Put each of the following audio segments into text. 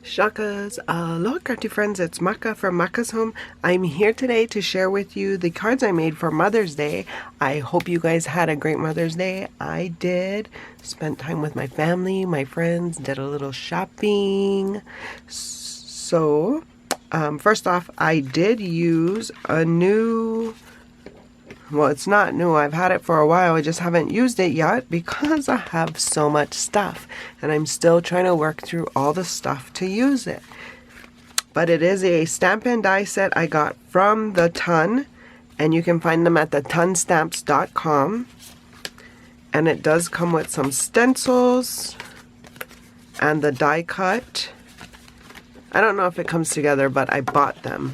Shakas, aloha crafty friends, it's Maka from Makaz Home. I'm here today to share with you the cards I made for Mother's Day. I hope you guys had a great Mother's Day. I did. Spent time with my family, my friends, did a little shopping. So, first off, I did use a new... Well, it's not new. I've had it for a while. I just haven't used it yet because I have so much stuff. And I'm still trying to work through all the stuff to use it. But it is a stamp and die set I got from the Ton. And you can find them at thetonstamps.com. And it does come with some stencils and the die cut. I don't know if it comes together, but I bought them.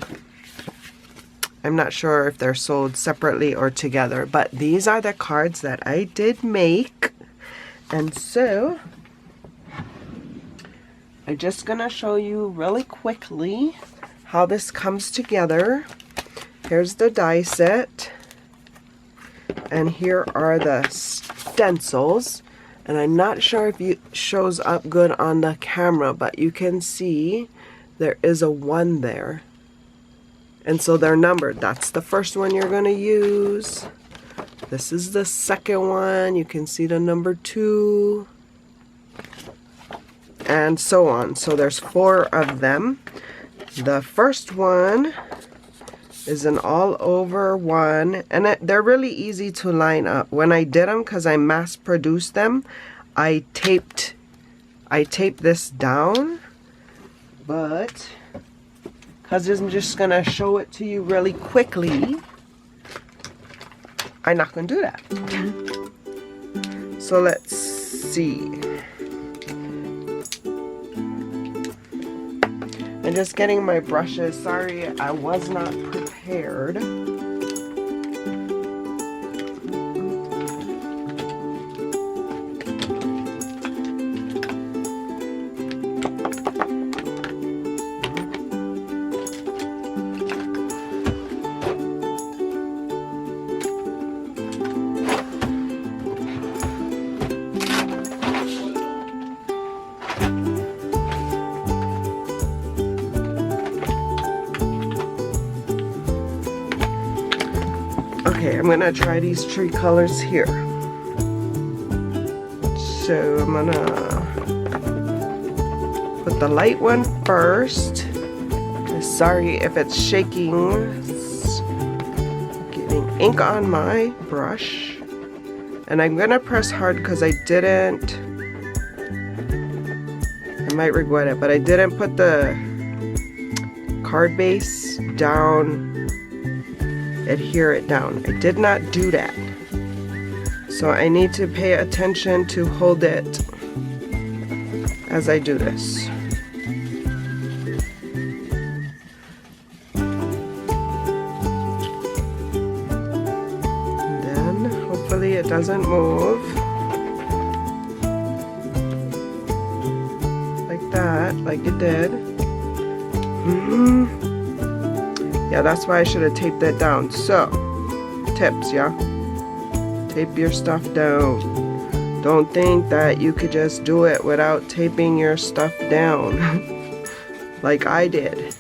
I'm not sure if they're sold separately or together, but these are the cards that I did make. And so, I'm just going to show you really quickly how this comes together. Here's the die set. And here are the stencils. And I'm not sure if it shows up good on the camera, but you can see there is a 1 there. And so they're numbered. That's the first one you're going to use. This is the second one. You can see the number 2. And so on. So there's 4 of them. The first one is an all over one. And they're really easy to line up. When I did them, because I mass produced them, I taped this down. But... because I'm just going to show it to you really quickly, I'm not going to do that. So let's see. I'm just getting my brushes. Sorry, I was not prepared. Okay, I'm gonna try these 3 colors here. So I'm gonna put the light one first. Sorry if it's shaking. It's getting ink on my brush. And I'm gonna press hard because I might regret it, but I didn't put the card base down, adhere it down. I did not do that. So I need to pay attention to hold it as I do this. And then hopefully it doesn't move. Like that, like it did. Yeah, that's why I should have taped that down. So, tips, yeah? Tape your stuff down. Don't think that you could just do it without taping your stuff down. Like I did.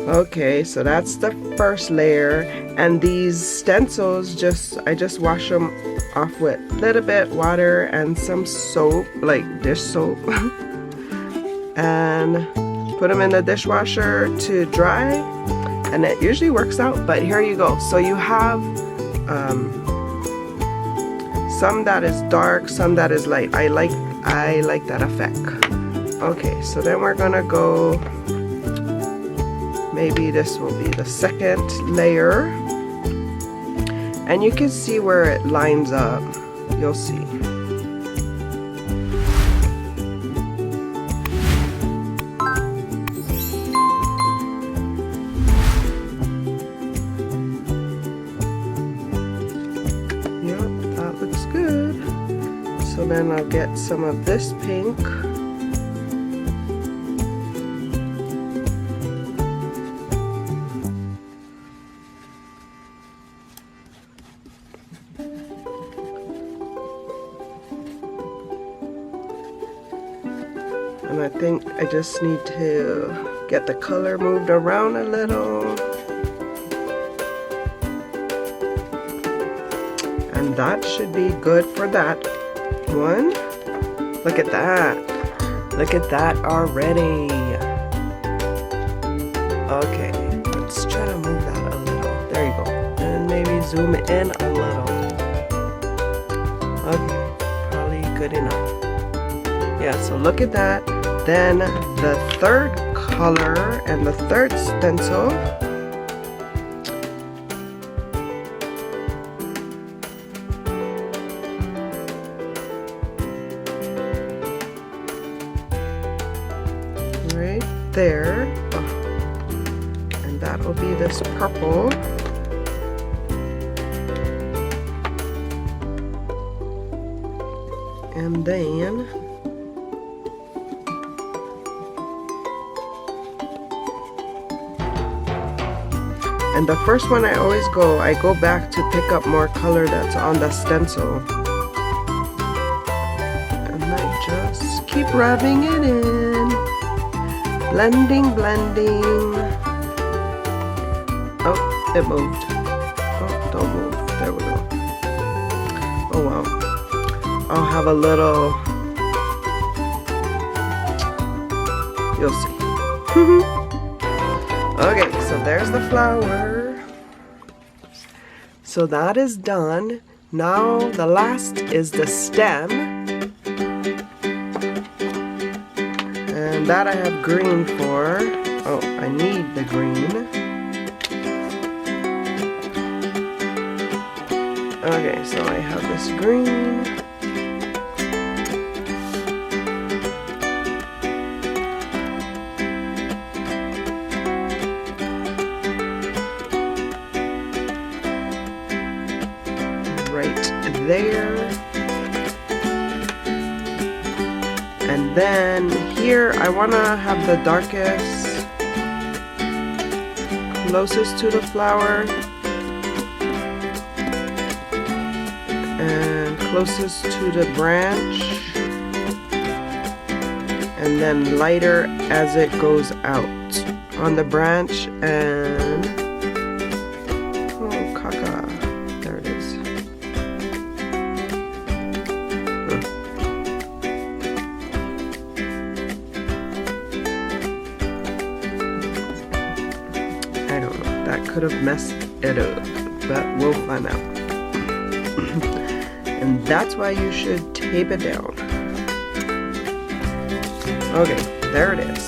Okay, so that's the first layer. And these stencils, I just wash them off with a little bit water and some soap, like dish soap. And put them in the dishwasher to dry. And it usually works out, but here you go. So you have some that is dark, some that is light. I like that effect. Okay, so then we're gonna go, maybe this will be the second layer. And you can see where it lines up. You'll see. Yep, that looks good. So then I'll get some of this pink. And I think I just need to get the color moved around a little. And that should be good for that one. Look at that. Look at that already. Okay, let's try to move that a little. There you go. And maybe zoom in a little. Okay, probably good enough. Yeah, so look at that. Then the third color and the third stencil. Right there. And that will be this purple. And then and the first one I go back to pick up more color that's on the stencil. And I just keep rubbing it in. Blending, blending. Oh, it moved. Oh, don't move. There we go. Oh wow. I'll have a little, you'll see. Okay, so there's the flower. So that is done. Now the last is the stem. And that I have green for. Oh, I need the green. Okay, so I have this green. There, and then here I want to have the darkest closest to the flower and closest to the branch, and then lighter as it goes out on the branch. And oh, caca, there it is. I don't know, that could have messed it up, but we'll find out. And that's why you should tape it down. Okay, there it is.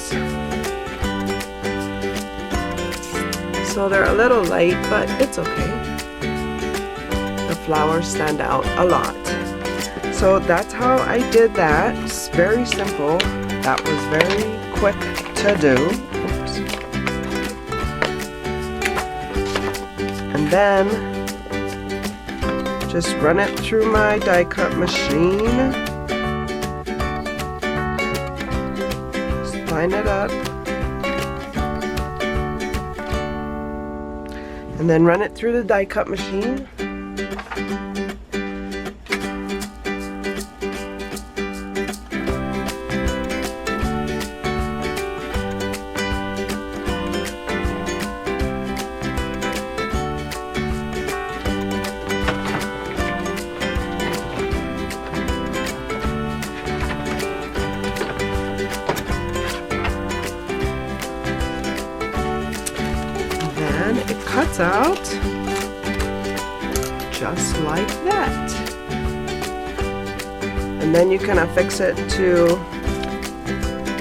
So they're a little light, but it's okay. The flowers stand out a lot. So that's how I did that. It's very simple. That was very quick to do. Oops. And then just run it through my die cut machine. Just line it up. And then run it through the die cut machine. It cuts out just like that, and then you can affix it to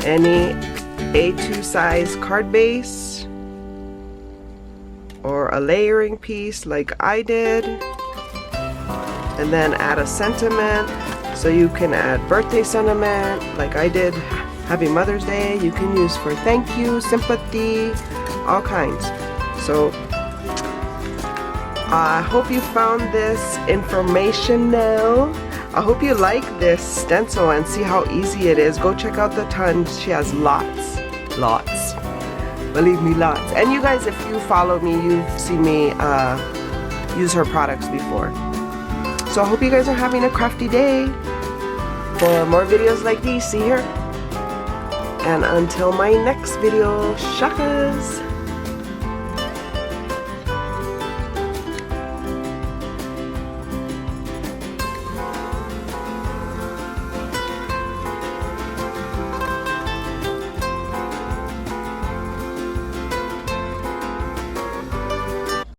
any A2 size card base or a layering piece like I did, and then add a sentiment. So you can add birthday sentiment like I did, Happy Mother's Day. You can use for thank you, sympathy, all kinds. So I hope you found this informational. I hope you like this stencil and see how easy it is. Go check out the tons. She has lots. Believe me, lots. And you guys, if you follow me, you've seen me use her products before. So I hope you guys are having a crafty day. For more videos like these, see here. And until my next video, shakas!